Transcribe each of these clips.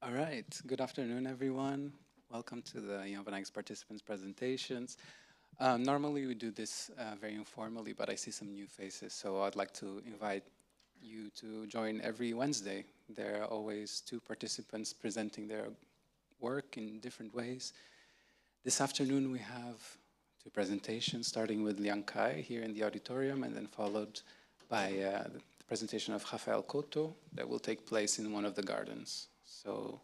All right, good afternoon, everyone. Welcome to the Liang-Kai participants' presentations. Normally we do this very informally, but I see some new faces, so I'd like to invite you to join every Wednesday. There are always two participants presenting their work in different ways. This afternoon we have two presentations, starting with Liang-Kai here in the auditorium, and then followed by the presentation of Rafael Kouto that will take place in one of the gardens. So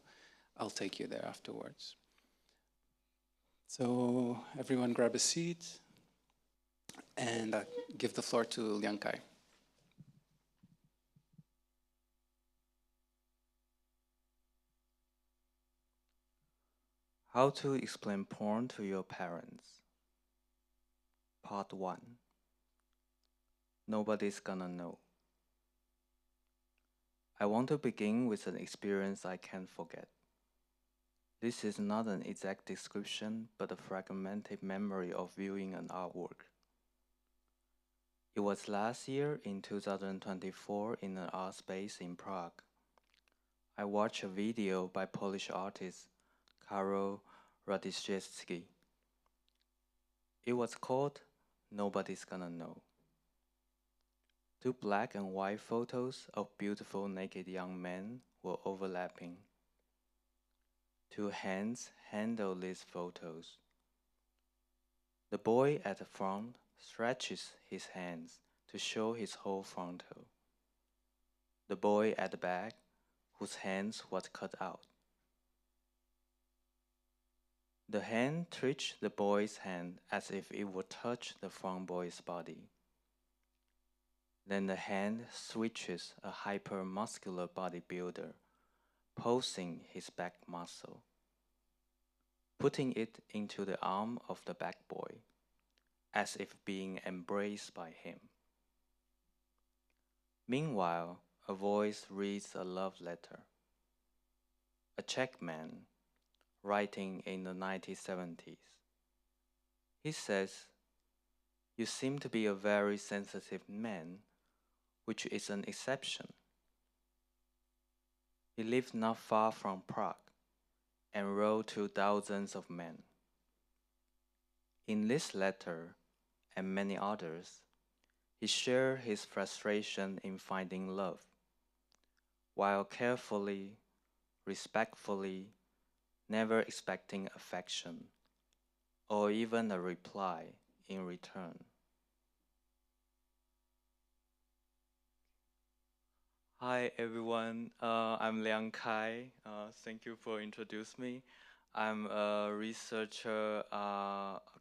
I'll take you there afterwards. So everyone grab a seat and give the floor to Liang-Kai. How to explain porn to your parents. Part 1. Nobody's gonna know. I want to begin with an experience I can't forget. This is not an exact description, but a fragmented memory of viewing an artwork. It was last year in 2024 in an art space in Prague. I watched a video by Polish artist Karol Radziszewski. It was called Nobody's Gonna Know. Two black and white photos of beautiful naked young men were overlapping. Two hands handle these photos. The boy at the front stretches his hands to show his whole frontal. The boy at the back, whose hands was cut out. The hand twitched the boy's hand as if it would touch the front boy's body. Then the hand switches a hyper-muscular bodybuilder, posing his back muscle, putting it into the arm of the back boy, as if being embraced by him. Meanwhile, a voice reads a love letter. A Czech man, writing in the 1970s. He says, "You seem to be a very sensitive man, which is an exception." He lived not far from Prague and wrote to thousands of men. In this letter, and many others, he shared his frustration in finding love, while carefully, respectfully, never expecting affection, or even a reply in return. Hi everyone, I'm Liang-Kai. Thank you for introducing me. I'm a researcher,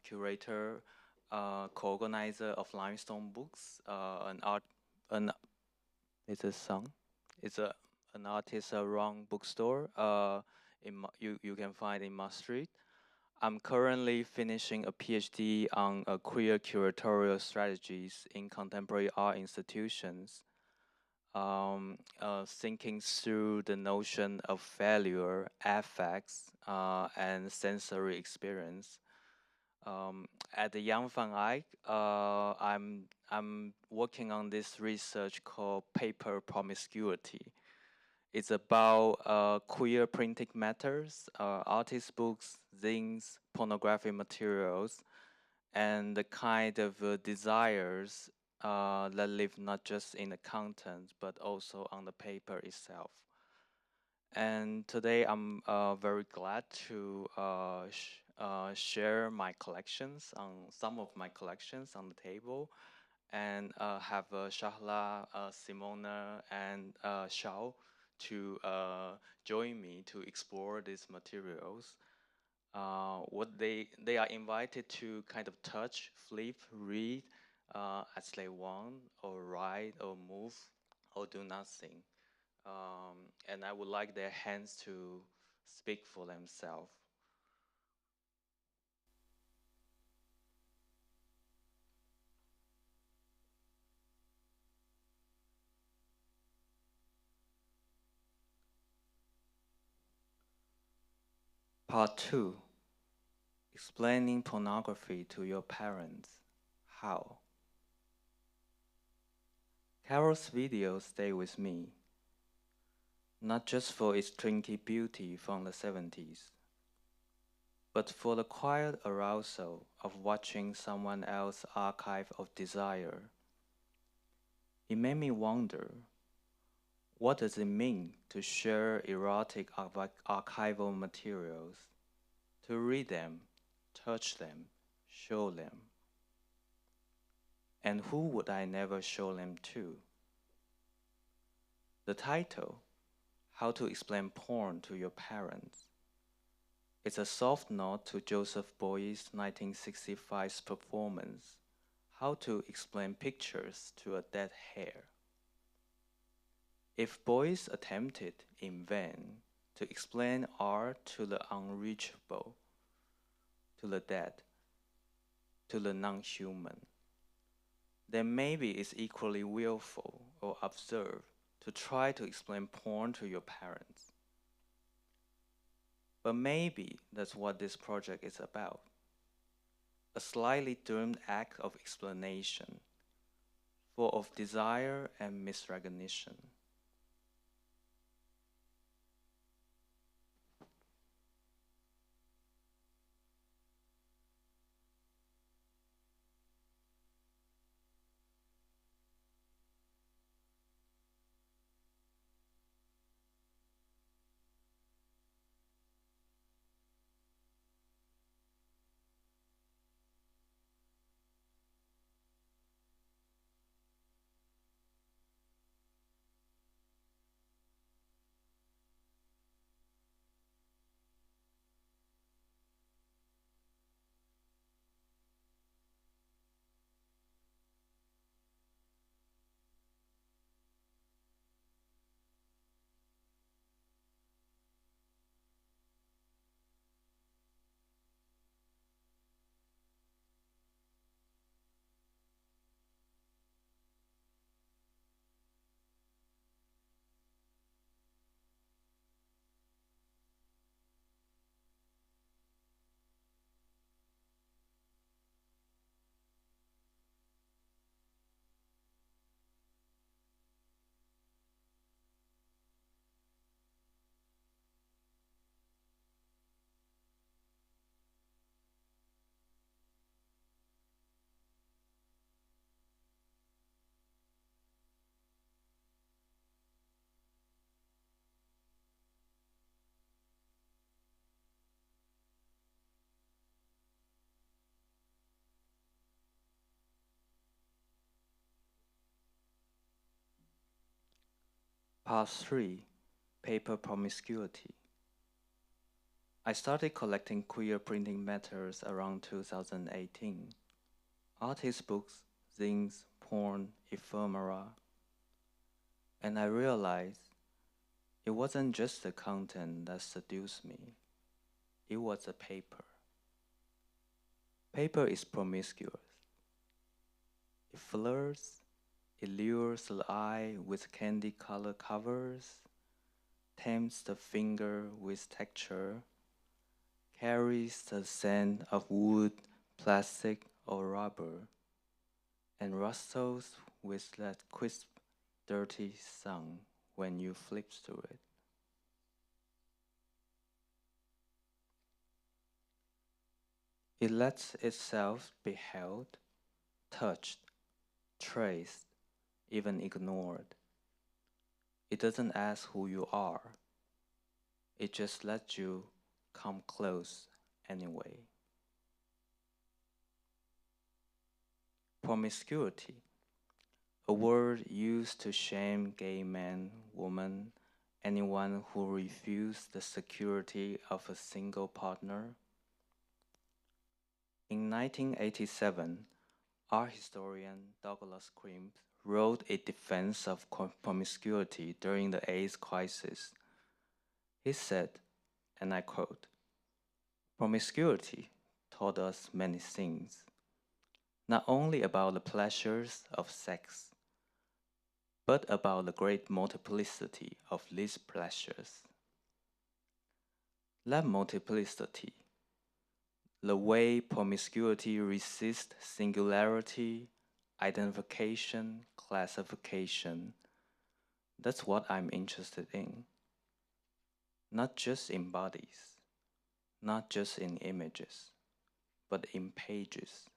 curator, co-organizer of Limestone Books, it's a song. It's an artist-run bookstore. You can find in Maastricht. I'm currently finishing a PhD on queer curatorial strategies in contemporary art institutions. Thinking through the notion of failure, affects, and sensory experience. At the Young Van Eyck, I'm working on this research called paper promiscuity. It's about queer printing matters, artist books, zines, pornographic materials, and the kind of desires that live not just in the content, but also on the paper itself. And today I'm very glad to share my collections, on some of my collections on the table, and have Shahla, Simona, and Shao to join me to explore these materials. What they are invited to kind of touch, flip, read as they want, or write, or move, or do nothing. And I would like their hands to speak for themselves. Part 2. Explaining pornography to your parents. How? Carol's videos stay with me. not just for its trinky beauty from the 70s, but for the quiet arousal of watching someone else's archive of desire. It made me wonder, what does it mean to share erotic archival materials, to read them, touch them, show them? And who would I never show them to? The title, How to Explain Porn to Your Parents, is a soft nod to Joseph Boyes' 1965 performance, How to Explain Pictures to a Dead Hair. If Boyes attempted in vain to explain art to the unreachable, to the dead, to the non-human, then maybe it's equally willful or absurd to try to explain porn to your parents. But maybe that's what this project is about. A slightly doomed act of explanation, full of desire and misrecognition. Part 3, Paper Promiscuity. I started collecting queer printing matters around 2018. Artist books, zines, porn, ephemera. And I realized it wasn't just the content that seduced me. It was the paper. Paper is promiscuous. It flirts, it lures the eye with candy-colored covers, tempts the finger with texture, carries the scent of wood, plastic, or rubber, and rustles with that crisp, dirty sound when you flip through it. It lets itself be held, touched, traced, even ignored. It doesn't ask who you are. It just lets you come close anyway. Promiscuity, a word used to shame gay men, women, anyone who refused the security of a single partner. In 1987, art historian Douglas Crimp wrote a defense of promiscuity during the AIDS crisis. He said, and I quote, "Promiscuity taught us many things, not only about the pleasures of sex, but about the great multiplicity of these pleasures. That multiplicity, the way promiscuity resists singularity, identification, classification, that's what I'm interested in. not just in bodies, not just in images, but in pages.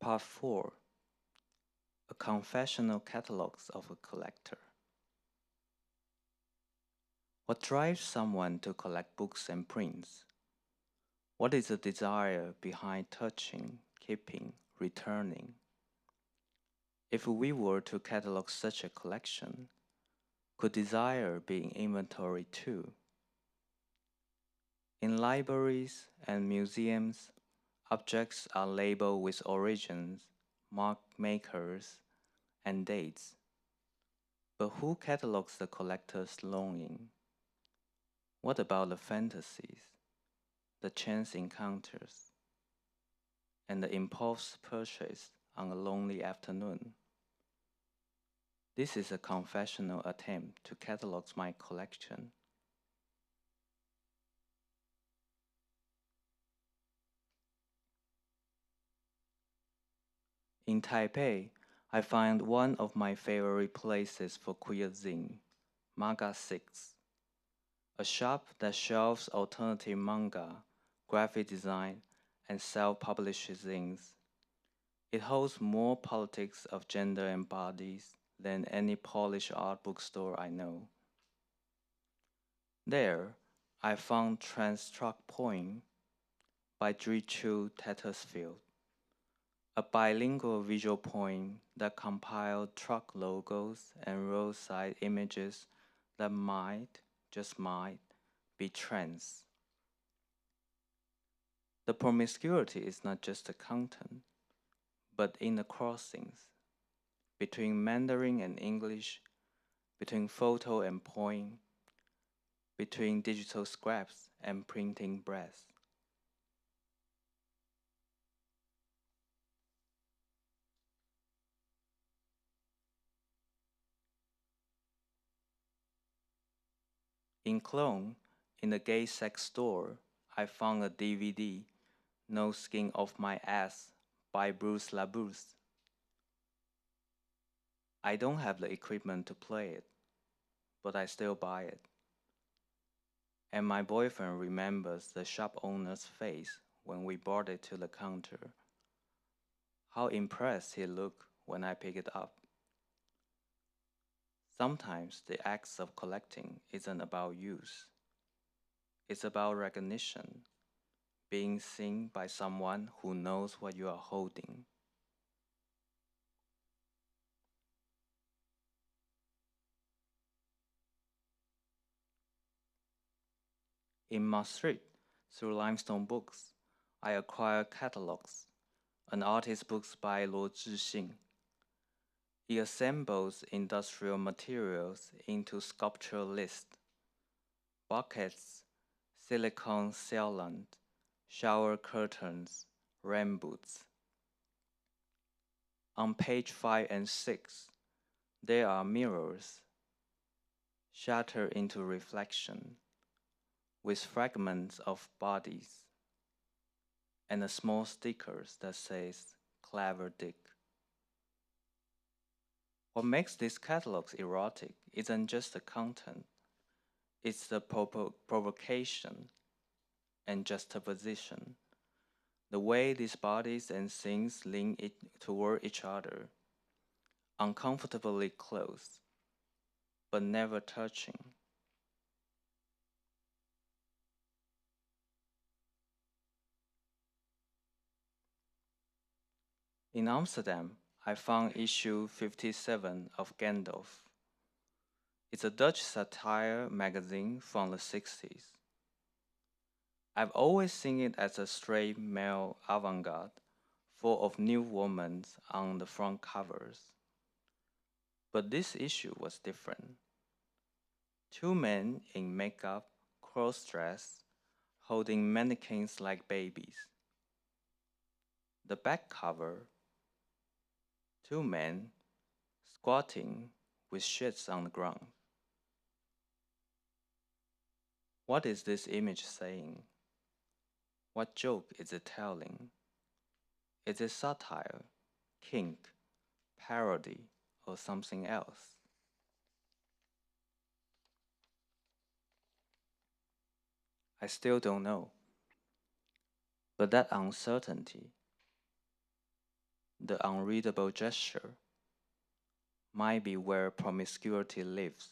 Part 4. A confessional catalogs of a collector. What drives someone to collect books and prints? What is the desire behind touching, keeping, returning? If we were to catalog such a collection, could desire be in inventory too? In libraries and museums, objects are labeled with origins, mark makers, and dates. But who catalogs the collector's longing? What about the fantasies, the chance encounters, and the impulse purchase on a lonely afternoon? This is a confessional attempt to catalog my collection. In Taipei, I find one of my favorite places for queer zine, Manga 6, a shop that shelves alternative manga, graphic design, and self-published zines. It holds more politics of gender embodies than any polished art bookstore I know. There, I found Trans-Truck Point by Drichu Tattersfield, a bilingual visual poem that compiled truck logos and roadside images that might, just might, be trans. The promiscuity is not just the content, but in the crossings between Mandarin and English, between photo and poem, between digital scraps and printing breaths. In Cologne, in the gay sex store, I found a DVD, No Skin Off My Ass by Bruce LaBruce. I don't have the equipment to play it, but I still buy it. And my boyfriend remembers the shop owner's face when we brought it to the counter. how impressed he looked when I pick it up. Sometimes the act of collecting isn't about use, it's about recognition, being seen by someone who knows what you are holding. In Maastricht, through limestone books, I acquired catalogs, an artist book by Luo Zhixing. He assembles industrial materials into sculptural lists, buckets, silicone sealant, shower curtains, rain boots. On page 5 and 6, there are mirrors, shattered into reflection, with fragments of bodies, and a small sticker that says, "Clever Dick." What makes these catalogs erotic isn't just the content, it's the provocation and juxtaposition. The way these bodies and things lean toward each other, uncomfortably close, but never touching. In Amsterdam, I found issue 57 of Gandalf. It's a Dutch satire magazine from the 60s. I've always seen it as a straight male avant-garde, full of new women on the front covers. But this issue was different. Two men in makeup, cross-dressed, holding mannequins like babies. The back cover, two men squatting with shits on the ground. What is this image saying? What joke is it telling? Is it satire, kink, parody, or something else? I still don't know. But that uncertainty, the unreadable gesture, might be where promiscuity lives.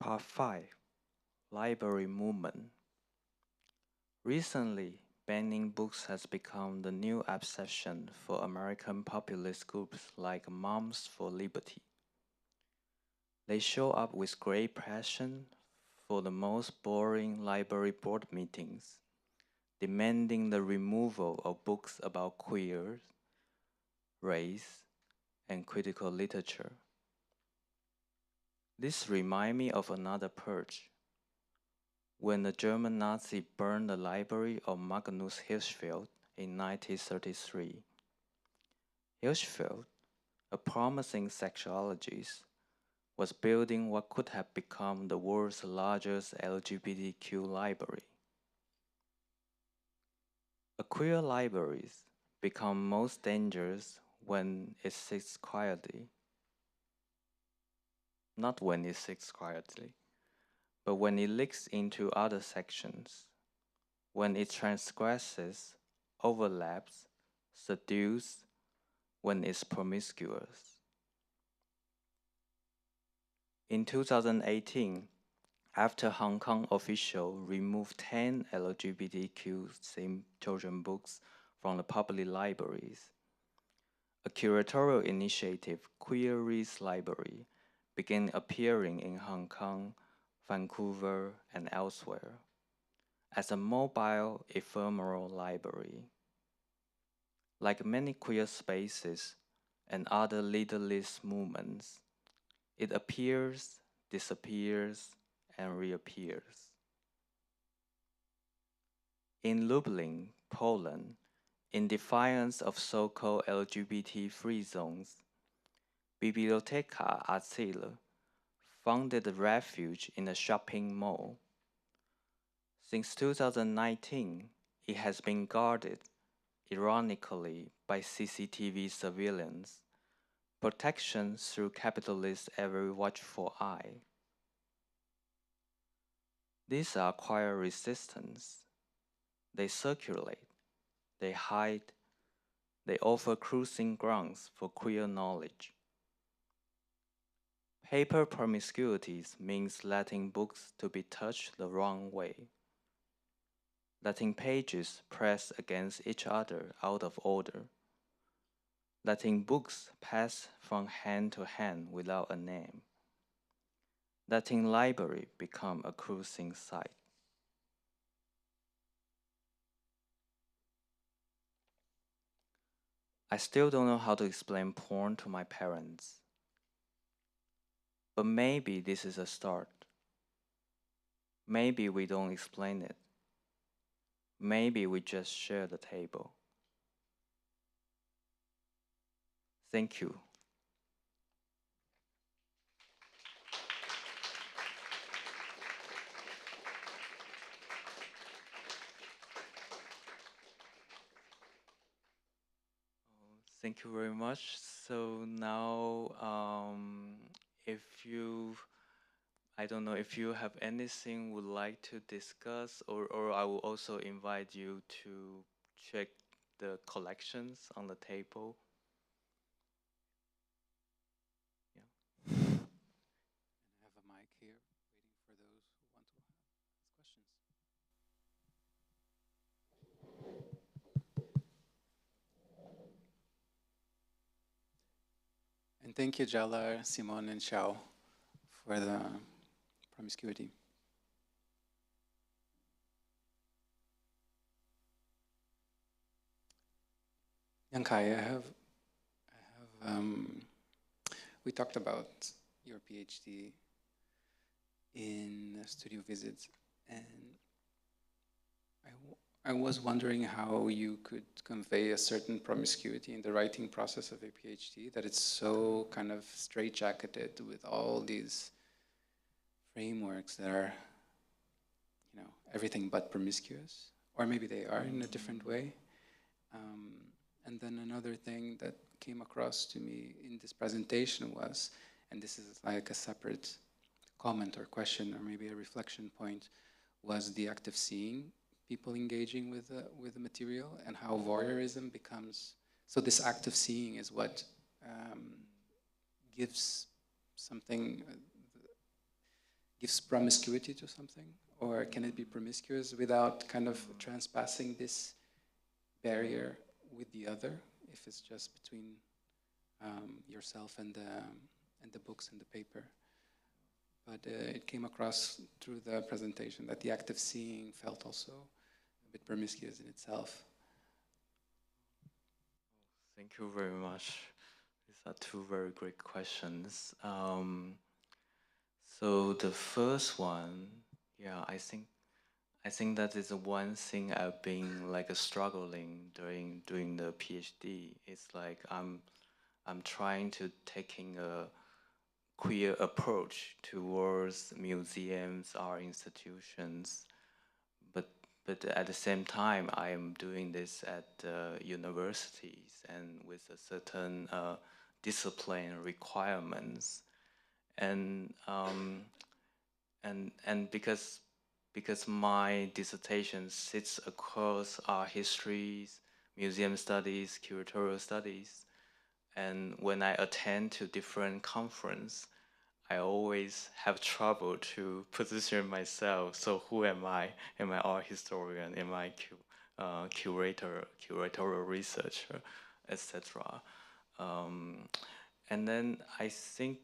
Part 5, Library Movement. Recently, banning books has become the new obsession for American populist groups like Moms for Liberty. They show up with great passion for the most boring library board meetings, demanding the removal of books about queer, race, and critical literature. This reminds me of another purge, when the German Nazi burned the library of Magnus Hirschfeld in 1933. Hirschfeld, a promising sexologist, was building what could have become the world's largest LGBTQ library. A queer library becomes most dangerous when it sits quietly. Not when it sits quietly, but when it leaks into other sections, when it transgresses, overlaps, seduces, when it's promiscuous. In 2018, after Hong Kong officials removed 10 LGBTQ-themed children books from the public libraries, a curatorial initiative, Queer Reads Library, began appearing in Hong Kong, Vancouver, and elsewhere as a mobile, ephemeral library. Like many queer spaces and other leaderless movements, it appears, disappears, and reappears. In Lublin, Poland, in defiance of so-called LGBT-free zones, Biblioteka Asyle founded a refuge in a shopping mall. Since 2019, it has been guarded, ironically, by CCTV surveillance, protection through capitalist every watchful eye. These are quiet resistance. They circulate, they hide, they offer cruising grounds for queer knowledge. Paper promiscuity means letting books to be touched the wrong way, letting pages press against each other out of order, letting books pass from hand to hand without a name, letting library become a cruising site. I still don't know how to explain porn to my parents, but maybe this is a start. Maybe we don't explain it. Maybe we just share the table. Thank you. Thank you very much. So now, if you, I don't know if you have anything would like to discuss, or I will also invite you to check the collections on the table. Yeah. I have a mic here waiting for those who want to ask questions. And thank you, Jala, Simon, and Xiao for the promiscuity. Liang-Kai, we talked about your PhD in studio visits, and I was wondering how you could convey a certain promiscuity in the writing process of a PhD, that it's so kind of straitjacketed with all these frameworks that are, you know, everything but promiscuous, or maybe they are in a different way. And then another thing that came across to me in this presentation was, and this is like a separate comment or question or maybe a reflection point, was the act of seeing people engaging with the material and how voyeurism becomes. So this act of seeing is what gives something, gives promiscuity to something? Or can it be promiscuous without kind of transpassing this barrier with the other, if it's just between yourself and the books and the paper? But it came across through the presentation that the act of seeing felt also a bit promiscuous in itself. Thank you very much. These are two very great questions. So the first one, yeah, I think that is the one thing I've been like struggling during the PhD. It's like I'm trying to taking a queer approach towards museums, art institutions, but at the same time, I am doing this at universities and with a certain discipline requirements, and because my dissertation sits across art histories, museum studies, curatorial studies, and when I attend to different conferences, I always have trouble to position myself. So who am I? Am I art historian? Am I curatorial researcher, etc. And then I think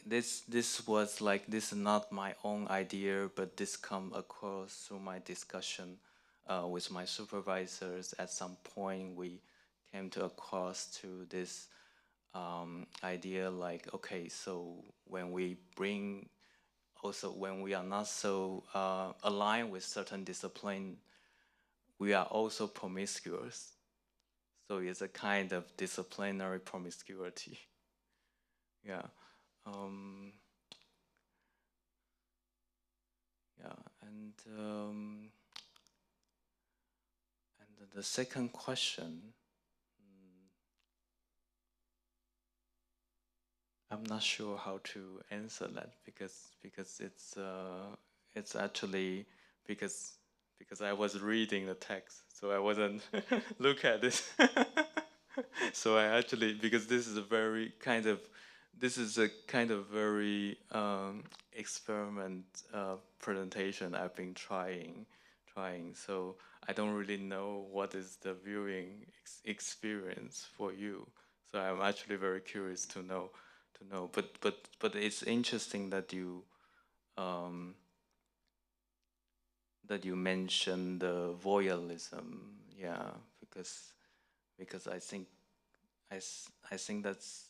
this was like, this is not my own idea, but this come across through my discussion with my supervisors. At some point, we came to across to this idea like, okay, so when we bring, also when we are not so aligned with certain discipline, we are also promiscuous. So it's a kind of disciplinary promiscuity. Yeah. Yeah, and the second question, I'm not sure how to answer that because it's actually because I was reading the text, so I wasn't look at it. So I actually, because this is a very kind of, this is a kind of very experiment presentation I've been trying. So I don't really know what is the viewing experience for you. So I'm actually very curious to know. But it's interesting that you mentioned the voyeurism. Yeah, because I think I think that's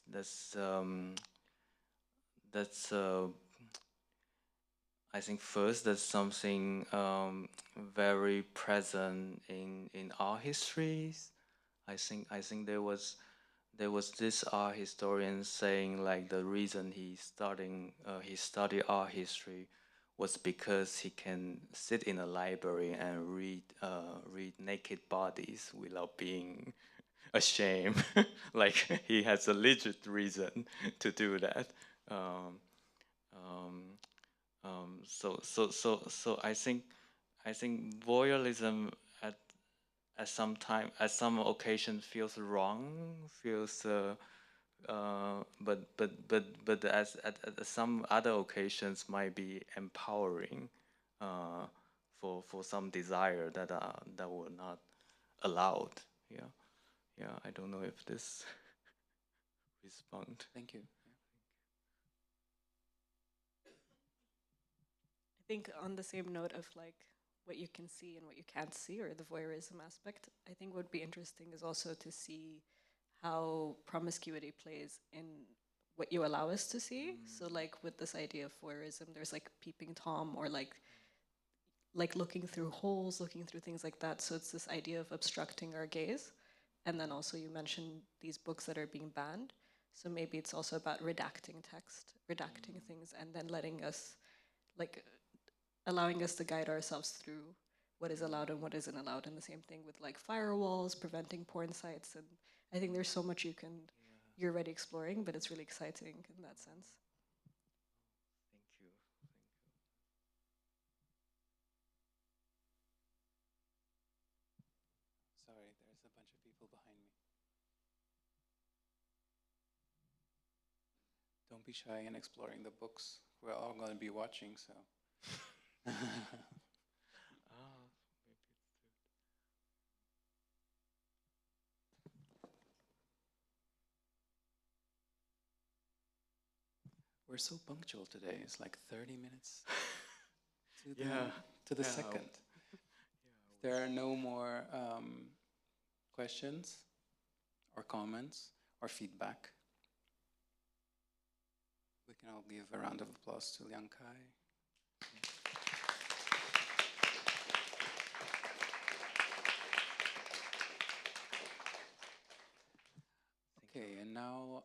I think first that's something very present in our histories. I think there was this art historian saying like the reason he studied art history was because he can sit in a library and read naked bodies without being ashamed. Like he has a legit reason to do that. Um, so I think voyeurism at some occasion feels wrong, feels but at some other occasions might be empowering for some desire that were not allowed. Yeah, I don't know if this respond. Thank you. I think on the same note of like what you can see and what you can't see, or the voyeurism aspect, I think what would be interesting is also to see how promiscuity plays in what you allow us to see. So like with this idea of voyeurism, there's like peeping Tom, or like looking through holes, looking through things like that. So it's this idea of obstructing our gaze. And then also you mentioned these books that are being banned. So maybe it's also about redacting text, redacting things, and then letting us, like, allowing us to guide ourselves through what is allowed and what isn't allowed. And the same thing with like firewalls, preventing porn sites. And I think there's so much you're already exploring, but it's really exciting in that sense. Thank you. Sorry, there's a bunch of people behind me. don't be shy in exploring the books. We're all going to be watching, so. We're so punctual today. It's like 30 minutes to the second. There are no more questions or comments or feedback. We can all give a round of applause to Liang-Kai. Okay, and now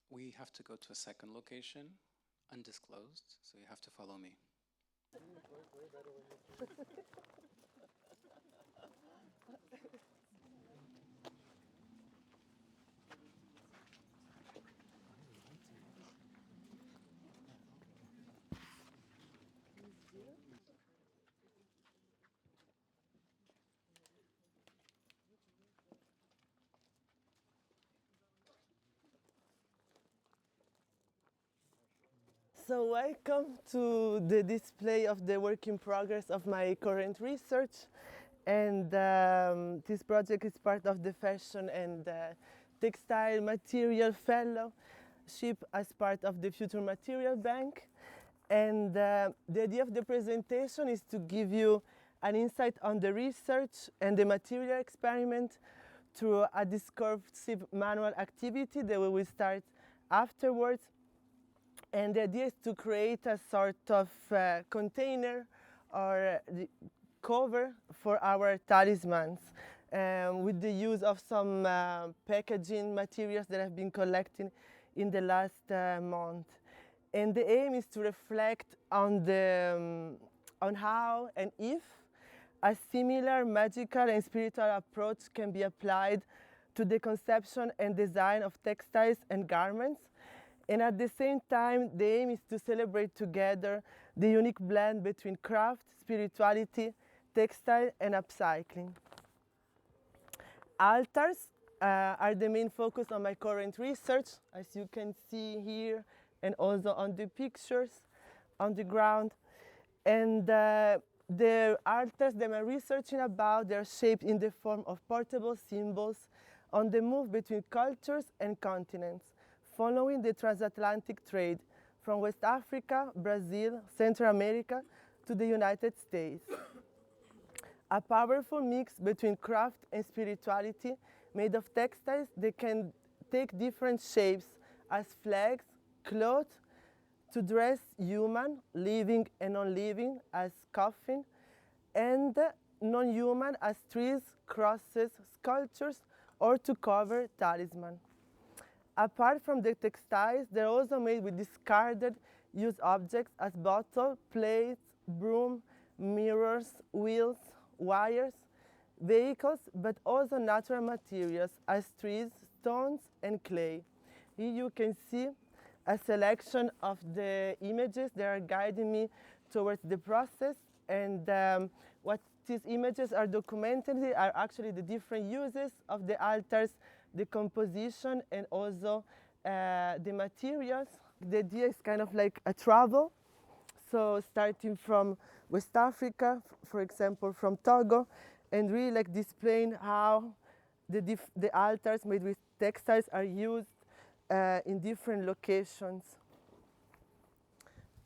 we have to go to a second location, undisclosed, so you have to follow me. So welcome to the display of the work in progress of my current research. And this project is part of the Fashion and Textile Material Fellowship as part of the Future Material Bank. And the idea of the presentation is to give you an insight on the research and the material experiment through a discursive manual activity that we will start afterwards. And the idea is to create a sort of container or cover for our talismans with the use of some packaging materials that have been collected in the last month. And the aim is to reflect on on how and if a similar magical and spiritual approach can be applied to the conception and design of textiles and garments. And at the same time, the aim is to celebrate together the unique blend between craft, spirituality, textile, and upcycling. Altars are the main focus on my current research, as you can see here, and also on the pictures on the ground. And the altars that I'm researching about, they're shaped in the form of portable symbols on the move between cultures and continents, following the transatlantic trade from West Africa, Brazil, Central America to the United States. A powerful mix between craft and spirituality made of textiles that can take different shapes as flags, cloth, to dress human, living and non-living as coffin, and non-human as trees, crosses, sculptures, or to cover talisman. Apart from the textiles, they're also made with discarded used objects as bottle, plates, broom, mirrors, wheels, wires, vehicles, but also natural materials as trees, stones, and clay. Here you can see a selection of the images that are guiding me towards the process, and what these images are documenting are actually the different uses of the altars, the composition, and also the materials. The idea is kind of like a travel. So starting from West Africa, for example, from Togo, and really like displaying how the altars made with textiles are used in different locations.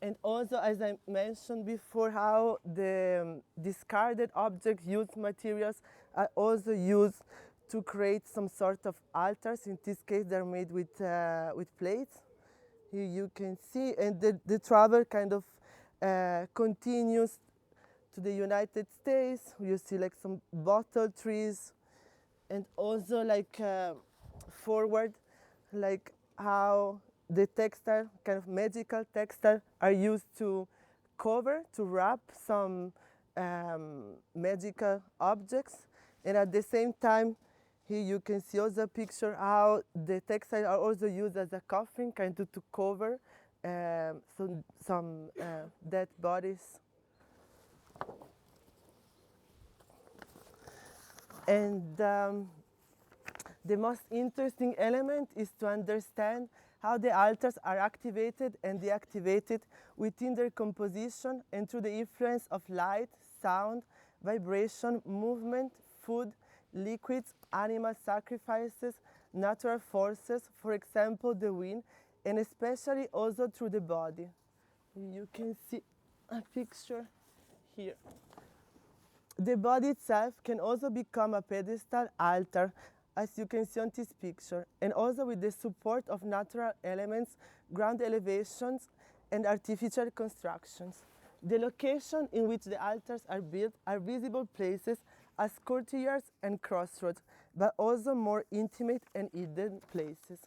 And also, as I mentioned before, how the discarded objects, used materials, are also used to create some sort of altars. In this case, they're made with plates. Here you can see, and the travel kind of continues to the United States. You see like some bottle trees, and also like forward, like how the textile, kind of magical textile, are used to cover, to wrap some magical objects. And at the same time, here you can see also a picture how the textiles are also used as a coffin, kind of to cover some dead bodies. And the most interesting element is to understand how the altars are activated and deactivated within their composition and through the influence of light, sound, vibration, movement, food, liquids, animal sacrifices, natural forces, for example, the wind, and especially also through the body. You can see a picture here. The body itself can also become a pedestal altar, as you can see on this picture, and also with the support of natural elements, ground elevations, and artificial constructions. The location in which the altars are built are visible places as courtyards and crossroads, but also more intimate and hidden places.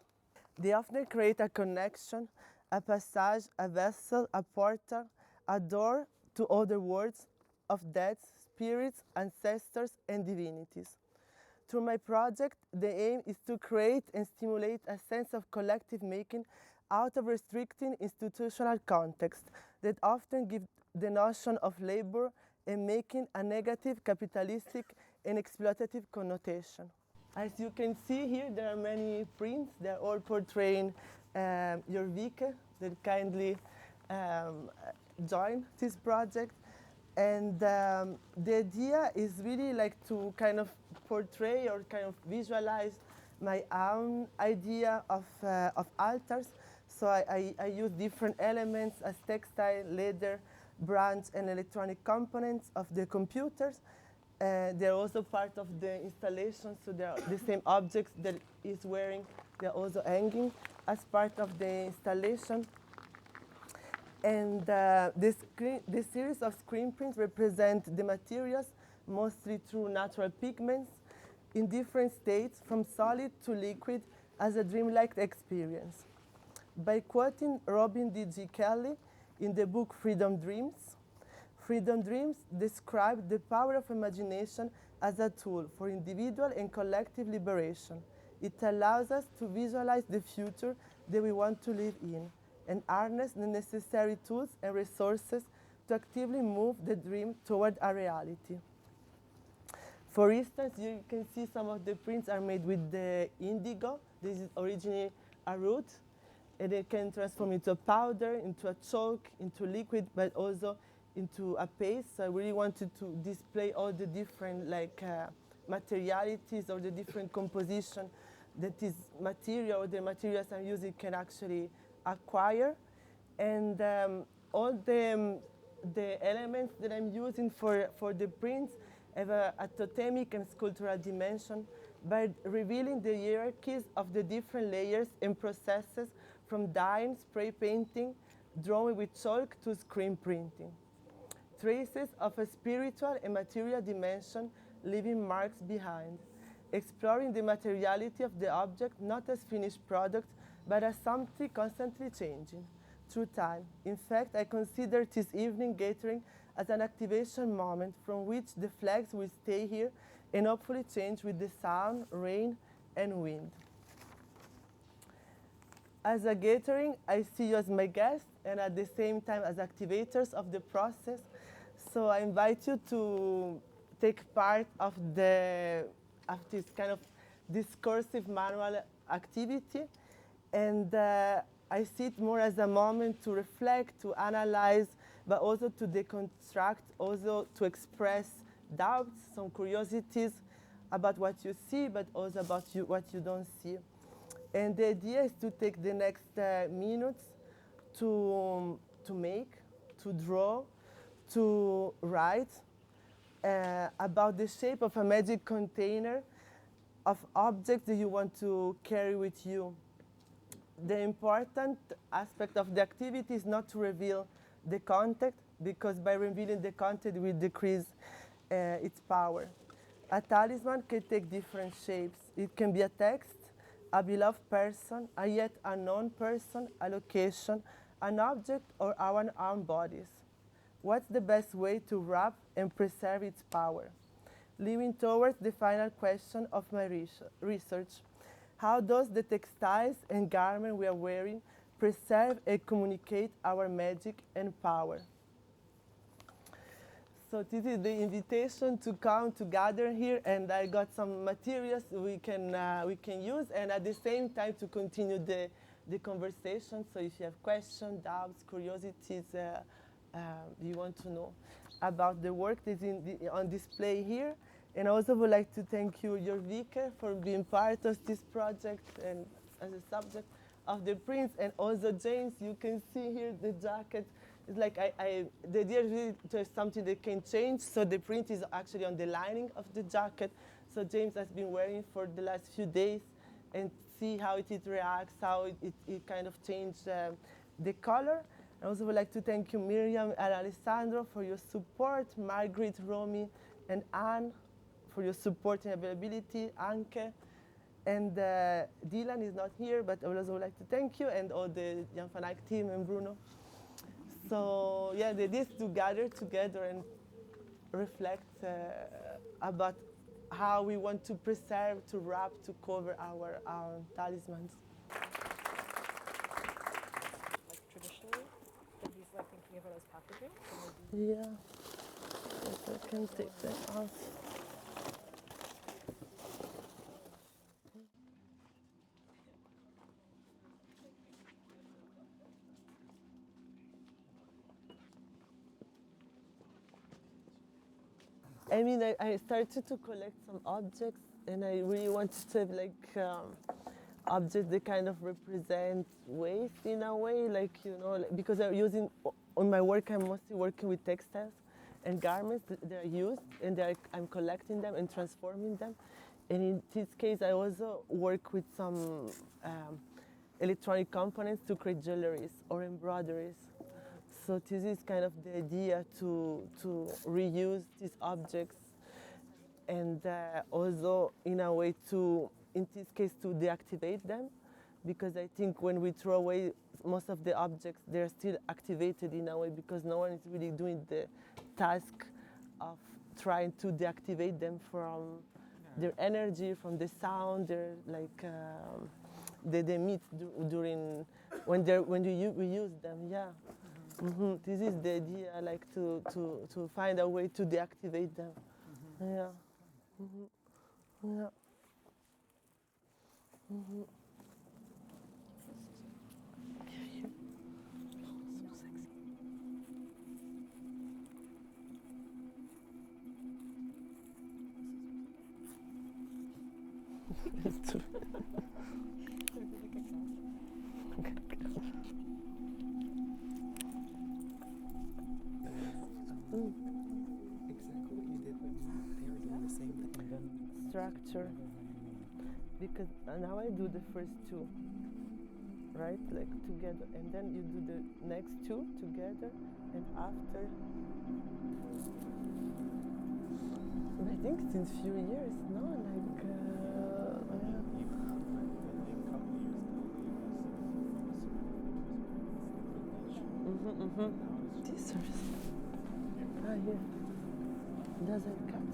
They often create a connection, a passage, a vessel, a portal, a door to other worlds of dead spirits, ancestors, and divinities. Through my project, the aim is to create and stimulate a sense of collective making out of restricting institutional context that often give the notion of labor and making a negative capitalistic and exploitative connotation. As you can see here, there are many prints. They're all portraying your Vike that kindly joined this project. And the idea is really like to kind of portray or kind of visualize my own idea of altars. So I use different elements as textile, leather, bronze, and electronic components of the computers. They're also part of the installation, so they're the same objects that is wearing, they're also hanging as part of the installation. And this series of screen prints represent the materials, mostly through natural pigments, in different states, from solid to liquid, as a dreamlike experience. By quoting Robin D.G. Kelley in the book Freedom Dreams describe the power of imagination as a tool for individual and collective liberation. It allows us to visualize the future that we want to live in and harness the necessary tools and resources to actively move the dream toward a reality. For instance, you can see some of the prints are made with the indigo. This is originally a root, and it can transform into a powder, into a chalk, into liquid, but also into a paste. So I really wanted to display all the different materialities or the different composition that this material or the materials I'm using can actually acquire. And all the elements that I'm using for the prints have a totemic and sculptural dimension by revealing the hierarchies of the different layers and processes, from dyeing, spray painting, drawing with chalk to screen printing. Traces of a spiritual and material dimension leaving marks behind, exploring the materiality of the object not as finished product, but as something constantly changing through time. In fact, I consider this evening gathering as an activation moment from which the flags will stay here and hopefully change with the sun, rain, and wind. As a gathering, I see you as my guest and at the same time as activators of the process. So I invite you to take part of this kind of discursive manual activity. And I see it more as a moment to reflect, to analyze, but also to deconstruct, also to express doubts, some curiosities about what you see, but also about what you don't see. And the idea is to take the next minutes to make, to draw, to write about the shape of a magic container of objects that you want to carry with you. The important aspect of the activity is not to reveal the content, because by revealing the content we decrease its power. A talisman can take different shapes. It can be a text, a beloved person, a yet unknown person, a location, an object, or our own bodies. What's the best way to wrap and preserve its power? Leaning towards the final question of my research, how does the textiles and garment we are wearing preserve and communicate our magic and power? So this is the invitation to come to gather here, and I got some materials we can use, and at the same time to continue the conversation. So if you have questions, doubts, curiosities, you want to know about the work that's on display here. And I also would like to thank you, your vicar, for being part of this project and as a subject of the prints. And also James, you can see here the jacket. It's like the idea is really to have something that can change. So the print is actually on the lining of the jacket. So James has been wearing for the last few days and see how it reacts, how it kind of changed the color. I also would like to thank you, Miriam and Alessandro, for your support, Margaret, Romy, and Anne, for your support and availability, Anke. And Dylan is not here, but I would also like to thank you and all the Young Fanac team and Bruno. So yeah, the idea is to gather together and reflect about how we want to preserve, to wrap, to cover our talismans. Like traditionally, but he's like thinking of it as packaging. So maybe Yeah, yes, I can take that off. I mean, I started to collect some objects, and I really wanted to have like objects that kind of represent waste in a way, like, you know, like, because I'm using, on my work, I'm mostly working with textiles and garments that are used, and I'm collecting them and transforming them. And in this case, I also work with some electronic components to create jewelries or embroideries. So this is kind of the idea to reuse these objects and also in a way to, in this case, to deactivate them, because I think when we throw away most of the objects, they're still activated in a way because no one is really doing the task of trying to deactivate them from their energy, from the sound, their like they emit during when we use them. Yeah. Mm-hmm. This is the idea, like to find a way to deactivate them. Mm-hmm. Yeah. Mm-hmm. Yeah. Mm-hmm. It's true. Exactly what you did, but they are doing the same thing. Structure, because now I do the first two, right, like together, and then you do the next two together, and after. I think since few years, no, like Scissors. Ah, here. Does it cut?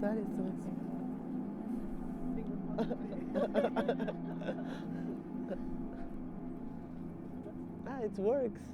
Sorry, ah, it works.